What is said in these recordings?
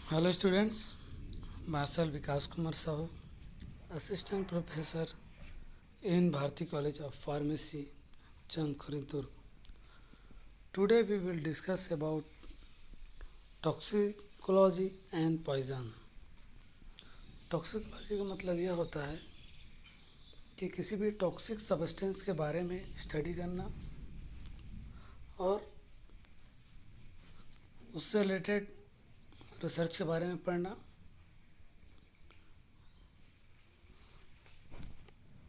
Hello students, myself Vikas Kumar Sahu, Assistant Professor in Bharati College of Pharmacy, Chandkhuri, Durg. Today we will discuss about toxicology and poison. Toxicology का मतलब यह होता है कि किसी भी टॉक्सिक सब्सटेंस के बारे में स्टडी करना और उससे रिलेटेड रिसर्च के बारे में पढ़ना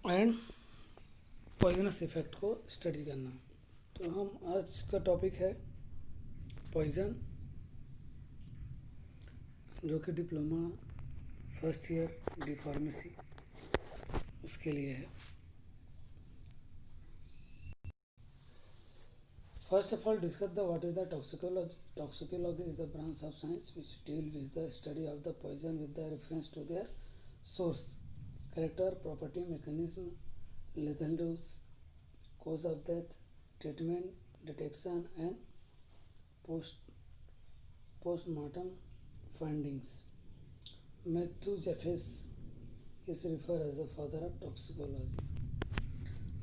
एंड पॉइजनस इफेक्ट को स्टडी करना। तो हम आज का टॉपिक है पॉइजन, जो कि diploma first year D pharmacy उसके लिए है। First of all, discuss what is the toxicology. Toxicology is the branch of science which deal with the study of the poison with the reference to their source, character, property, mechanism, lethal dose, cause of death, treatment, detection, and postmortem findings. Matthew Jeffes is referred as the father of toxicology.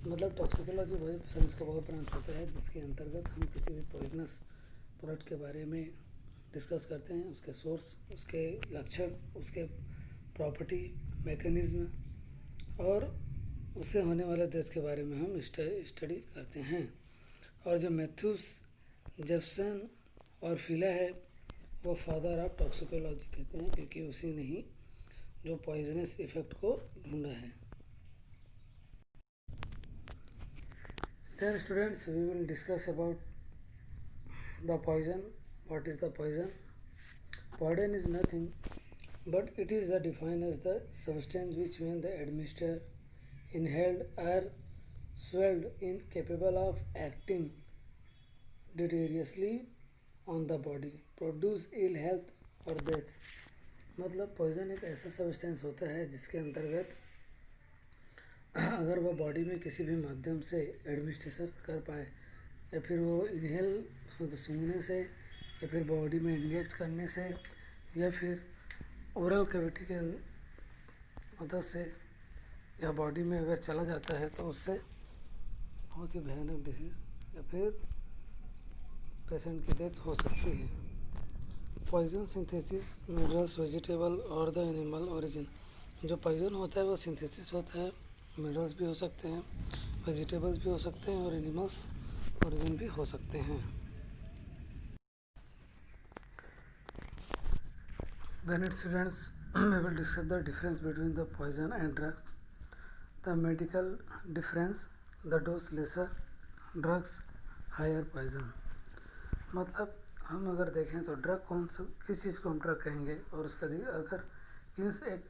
मतलब toxicology वही science का बहुत branch होता है जिसके अंतर्गत हम किसी भी पॉइजनस प्रोडक्ट के बारे में डिस्कस करते हैं, उसके सोर्स, उसके लक्षण, उसके प्रॉपर्टी, मैकेनिज्म और उससे होने वाले डेथ के बारे में हम स्टडी करते हैं। और जो मैथ्यूस जेफसन और फिला है वो फादर ऑफ टॉक्सिकोलॉजी कहते हैं, क्योंकि उसी ने ही जो पॉइजनस इफेक्ट को ढूंढा है। Dear students, we will discuss about the poison. What is the poison? Poison is nothing but it is defined as the substance which when the administered, inhaled or swallowed is capable of acting deleteriously on the body, produce ill health or death. मतलब poison एक ऐसा substance होता है जिसके अंतर्गत अगर वह body में किसी भी माध्यम से एडमिनिस्ट्रेशन कर पाए या फिर वो इनहेल मतलब सूंघने से या फिर बॉडी में इंजेक्ट करने से या फिर ओरल कैविटी के मदद से या बॉडी में अगर चला जाता है तो उससे बहुत ही भयानक डिसीज़ या फिर पेशेंट की डेथ हो सकती है। पॉइजन सिंथेसिस मिनरल्स, वेजिटेबल और द एनिमल ओरिजिन। जो पॉइजन होता है वो सिंथेसिस होता है, मिनरल्स भी हो सकते हैं, वेजिटेबल्स भी हो सकते हैं और एनिमल्स ओरिजिन भी हो सकते हैं। Then students, we will discuss the difference between the poison and drugs. The medical difference, the dose lesser, drugs higher poison. मतलब हम अगर देखें तो ड्रग कौन सा, किस चीज़ को हम ड्रग कहेंगे और उसका अगर किस एक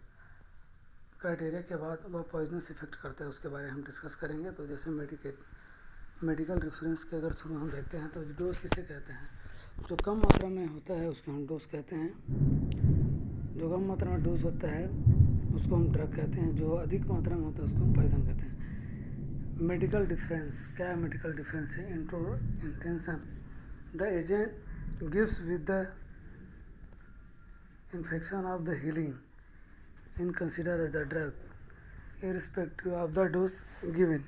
क्राइटेरिया के बाद वह पॉइजनस इफेक्ट करता है उसके बारे में हम डिस्कस करेंगे। तो जैसे मेडिकल रेफरेंस के अगर थ्रू हम देखते हैं तो डोज किसे कहते हैं? जो कम मात्रा में होता है उसको हम डोज कहते हैं, जो कम मात्रा में डोज होता है उसको हम ड्रग कहते हैं, जो अधिक मात्रा में होता है उसको हम पॉइजन कहते हैं। मेडिकल डिफरेंस क्या है? मेडिकल डिफरेंस है intention, the agent gives with the infection of the healing in consider as the drug irrespective of the dose given।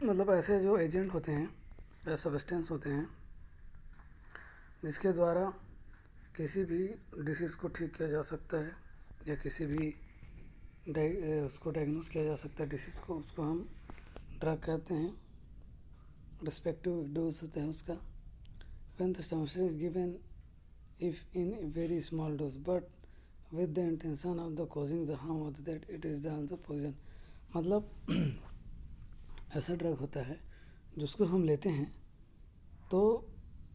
मतलब ऐसे जो एजेंट होते हैं या सब्सटेंस होते हैं जिसके द्वारा किसी भी डिसीज़ को ठीक किया जा सकता है या किसी भी उसको डायग्नोस किया जा सकता है डिसीज़ को, उसको हम ड्रग कहते हैं। रिस्पेक्टिव डोज होता है उसका। when the substance is given if in a very small dose but with the intention of the causing the harm of that it is the also poison। मतलब ऐसा ड्रग होता है जिसको हम लेते हैं तो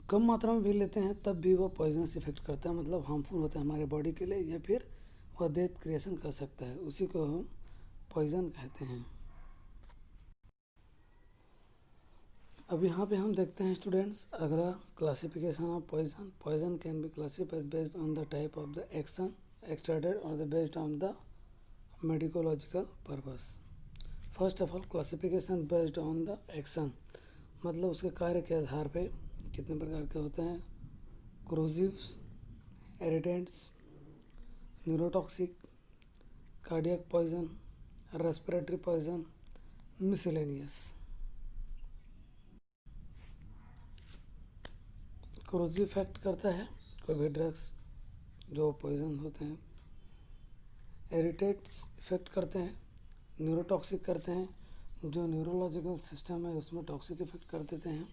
कम मात्रा में भी लेते हैं तब भी वो पॉइजनस इफेक्ट करता है, मतलब हार्मफुल होता है हमारे बॉडी के लिए या फिर वह डेथ क्रिएशन कर सकता है, उसी को हम पॉइजन कहते हैं। अब यहाँ पे हम देखते हैं स्टूडेंट्स अगला classification of poison. Poison can be classified based on the type of the action extracted or the based on the medicological purpose। First of all, classification based on the action, मतलब उसके कार्य के आधार पे कितने प्रकार के होते हैं। Corrosives, irritants, neurotoxic, cardiac poison, respiratory poison, miscellaneous. Corrosive effect करता है कोई भी ड्रग्स जो पॉइजन होते हैं, इरिटेट्स इफेक्ट करते हैं, न्यूरोटॉक्सिक करते हैं जो न्यूरोलॉजिकल सिस्टम है उसमें टॉक्सिक इफेक्ट कर देते हैं,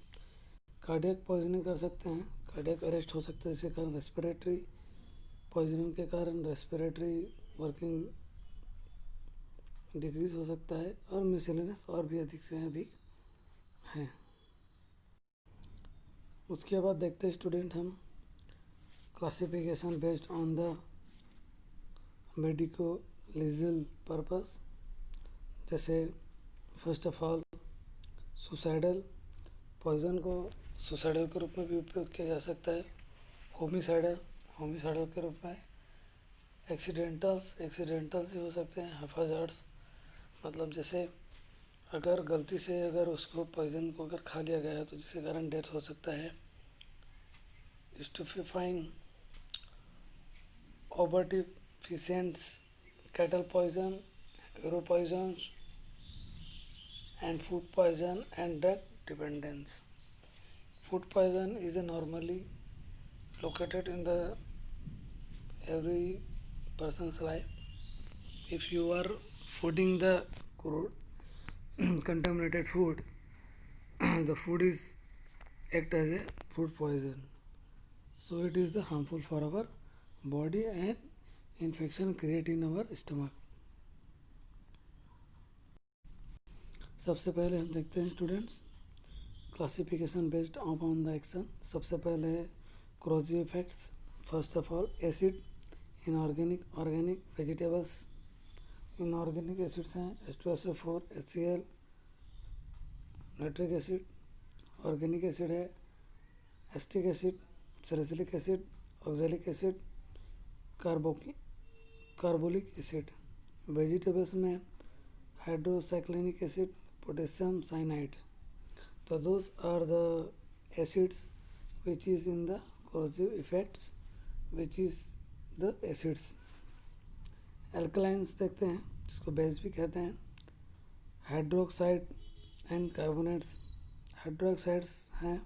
कार्डियक पॉइजनिंग कर सकते हैं, कार्डियक अरेस्ट हो सकता है, इसके कारण रेस्पिरेटरी पॉइजनिंग के कारण रेस्पिरेटरी वर्किंग डिक्रीज हो सकता है, और मिसलेनियस और भी अधिक से अधिक हैं। उसके बाद देखते हैं स्टूडेंट हम classification based on the medico legal purpose. जैसे first of all suicidal, poison को सुसाइडल के रूप में भी उपयोग किया जा सकता है, होमिसाइडल होमिसाइडल के रूप में, एक्सीडेंटल्स भी हो सकते हैं, हैफाजार्ड्स मतलब जैसे अगर गलती से अगर उसको पॉइजन को अगर खा लिया गया है तो जिसके कारण डेथ हो सकता है, स्टूपेफाइंग, ओबर्टिफिसेंट्स, कैटल पॉइजन, यूरो poisons and food poison and drug dependence. Food poison is normally located in the every person's life. If you are fooding the contaminated food, the food is act as a food poison. So it is the harmful for our body and infection create in our stomach. सबसे पहले हम देखते हैं students classification based on the action. सबसे पहले है corrosive effects. First of all acid, inorganic, organic, vegetables. Inorganic acids हैं H2SO4, HCl, nitric acid. Organic acid है acetic acid, salicylic acid, oxalic acid, carbolic acid. Vegetables में hydrocyanic acid, potassium cyanide. So those are the acids which is in the corrosive effects, which is the acids. Alkalines देखते हैं जिसको base भी कहते हैं, hydroxide and carbonates. Hydroxides हैं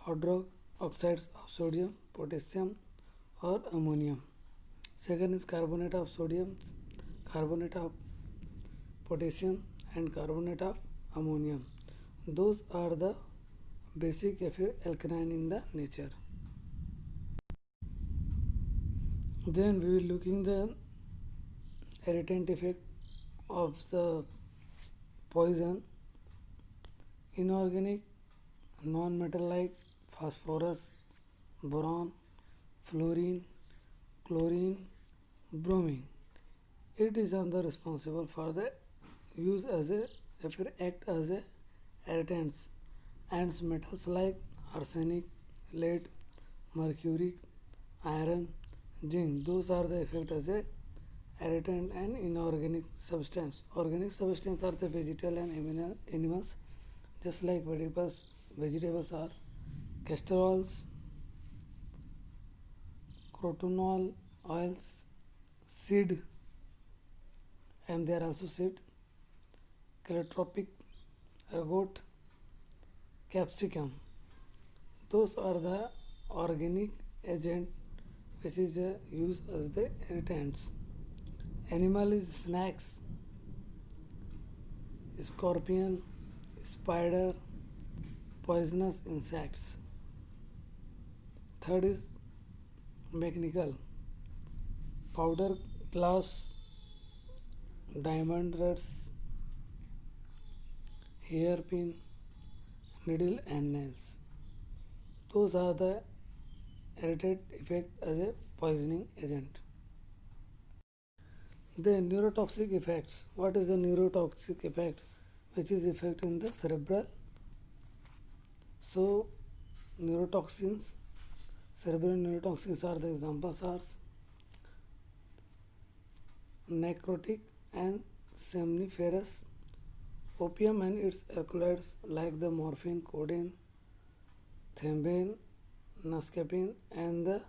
hydroxides of sodium, potassium और ammonium. Second is carbonate of sodium, carbonate of potassium and carbonate of ammonium. Those are the basic alkaline in the nature. Then we will looking the irritant effect of the poison. Inorganic, non-metal like phosphorus, boron, fluorine, chlorine, bromine. It is responsible for the use as a act as a irritants, and metals like arsenic, lead, mercury, iron, zinc. Those are the effect as a irritant and inorganic substance. Organic substance are the vegetal and animals, just like vegetables are castor oils, crotonol oils, seed, and they are also seed, callitropic, ergot, capsicum. Those are the organic agent which is used as the irritants. Animal is snakes, scorpion, spider, poisonous insects. Third is mechanical, powder, glass, diamond rods, hairpin, needle and nails. Those are the irritant effect as a poisoning agent. The neurotoxic effects. What is the neurotoxic effect? Which is effect in the cerebral. So neurotoxins, cerebral neurotoxins are the examples are necrotic and somniferous. Opium and its alkaloids like the morphine, codeine, thambane, nascapine and the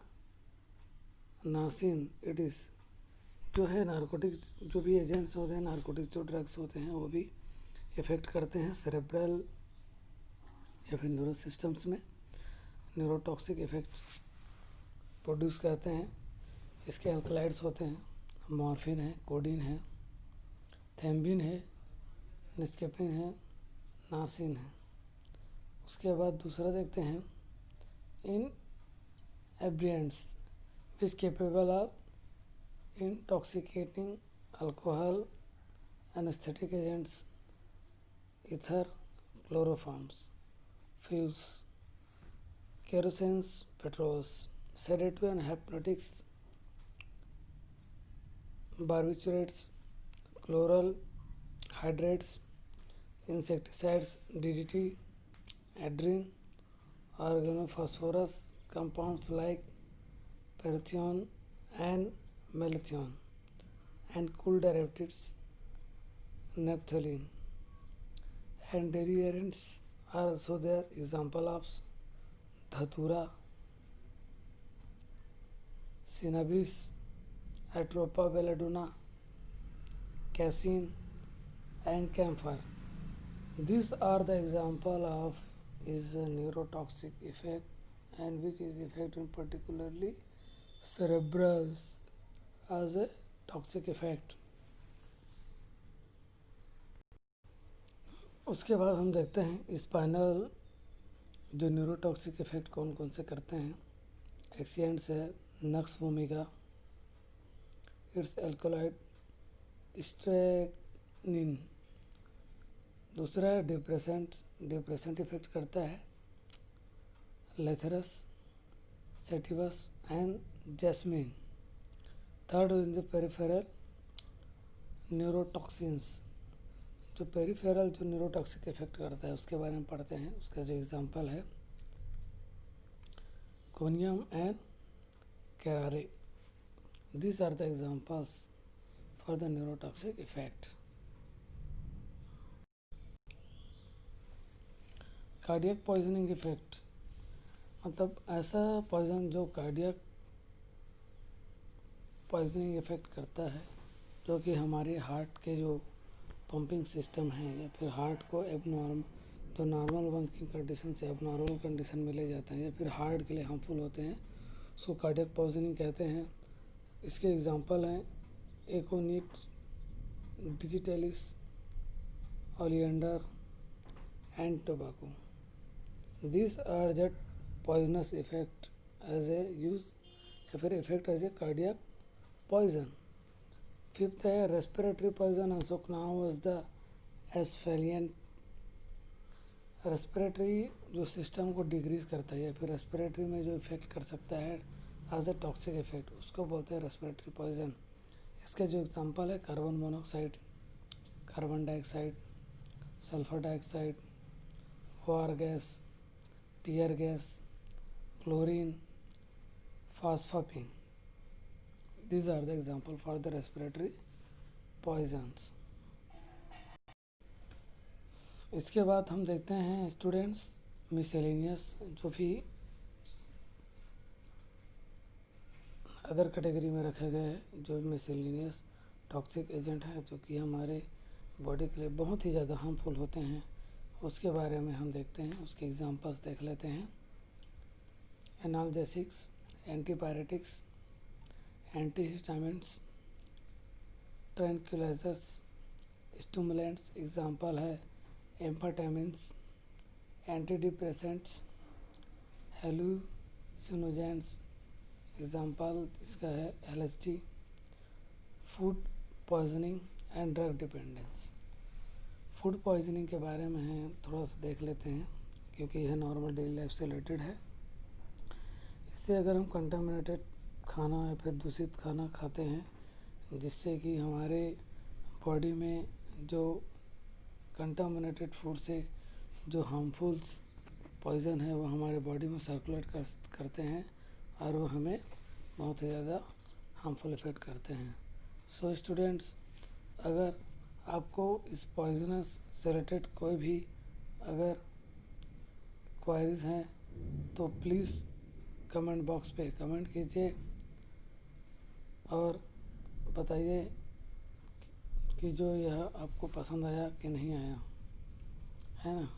narceine it is जो है narcotics, जो भी agents होते हैं, narcotics जो drugs होते हैं वो भी इफ़ेक्ट करते हैं सेरेब्रल या फिर न्यूरो सिस्टम्स में, न्यूरोटॉक्सिक इफ़ेक्ट प्रोड्यूस करते हैं। इसके अल्कलाइड्स होते हैं, मॉर्फिन है, कोडीन है, थैम्बिन है, निस्केपिन है, नार्सिन है। उसके बाद दूसरा देखते हैं inebriants which capable of intoxicating alcohol, anaesthetic agents, ether, chloroforms, fuels, kerosenes, petrols, sedative and hypnotics, barbiturates, chloral hydrates, insecticides, DDT, adrene, organophosphorus compounds like parathion and malathion, and cool derivatives, naphthalene, and derivatives are also there. Example of dhatura, cannabis, atropa belladonna, casein, and camphor. These are the example of is a neurotoxic effect, and which is affecting particularly cerebrals as a toxic effect. उसके बाद हम देखते हैं spinal जो neurotoxic effect कौन कौन से करते हैं। एक्सिडेंट्स है नक्स वोमिगा, इट्स एल्कोलाइड स्ट्रेनिन। दूसरा है डिप्रेसेंट इफेक्ट करता है lathyrus, sativus and jasmine. Third is the peripheral neurotoxins, जो पेरिफेरल जो न्यूरोटॉक्सिक इफेक्ट करता है उसके बारे में पढ़ते हैं। उसका जो एग्जांपल है conium and curare. These are the examples for the neurotoxic effect. Cardiac poisoning effect मतलब ऐसा पॉइजन जो कार्डियक पॉइजनिंग इफेक्ट करता है, जो कि हमारे हार्ट के जो पंपिंग सिस्टम है या फिर हार्ट को एबनॉर्मल, जो नॉर्मल वर्किंग कंडीशन से एबनॉर्मल कंडीशन में ले जाते हैं या फिर हार्ट के लिए हार्मफुल होते हैं, उसको कार्डियक पॉइजनिंग कहते हैं। इसके एग्जांपल हैं aconite, digitalis, oleander and tobacco. This are just poisonous effect as a use या फिर effect as a cardiac poison. Fifth है respiratory poison, also known as the asphyxiant. Respiratory जो सिस्टम को decrease करता है या फिर रेस्पिरेटरी में जो इफेक्ट कर सकता है एज ए टॉक्सिक इफेक्ट, उसको बोलते हैं रेस्पिरेटरी पॉइजन। इसके जो एग्जांपल है carbon monoxide, carbon dioxide, sulphur dioxide, war gas, tear gas, chlorine, phosphine. These are the example for the respiratory poisons. इसके बाद हम देखते हैं स्टूडेंट्स मिसेलेनियस, जो भी अदर कैटेगरी में रखे गए हैं, जो मिसेलेनियस टॉक्सिक एजेंट है जो कि हमारे बॉडी के लिए बहुत ही ज़्यादा हार्मफुल होते हैं, उसके बारे में हम देखते हैं। उसके एग्जांपल्स देख लेते हैं। Analgesics, antipyretics, antihistamines, tranquillisers, stimulants. Example है एम्फेटामिन्स, एंटी डिप्रेसेंट्स, हेलुसिनोजेंट्स। एग्जांपल इसका है LSD. Food poisoning and drug dependence. Food poisoning के बारे में है थोड़ा सा देख लेते हैं, क्योंकि यह नॉर्मल डेली लाइफ से रिलेटेड है। इससे अगर हम कंटामिनेटेड खाना या फिर दूषित खाना खाते हैं, जिससे कि हमारे बॉडी में जो कंटामिनेटेड फूड से जो हार्मफुल्स पॉइज़न है वो हमारे बॉडी में सर्कुलेट करते हैं और वो हमें बहुत ही ज़्यादा हार्मफुल इफ़ेक्ट करते हैं। सो स्टूडेंट्स, अगर आपको इस पॉइजनस से रिलेटेड कोई भी अगर क्वायरीज हैं तो प्लीज़ कमेंट बॉक्स पे कमेंट कीजिए बताइए कि जो यह आपको पसंद आया कि नहीं आया, है ना।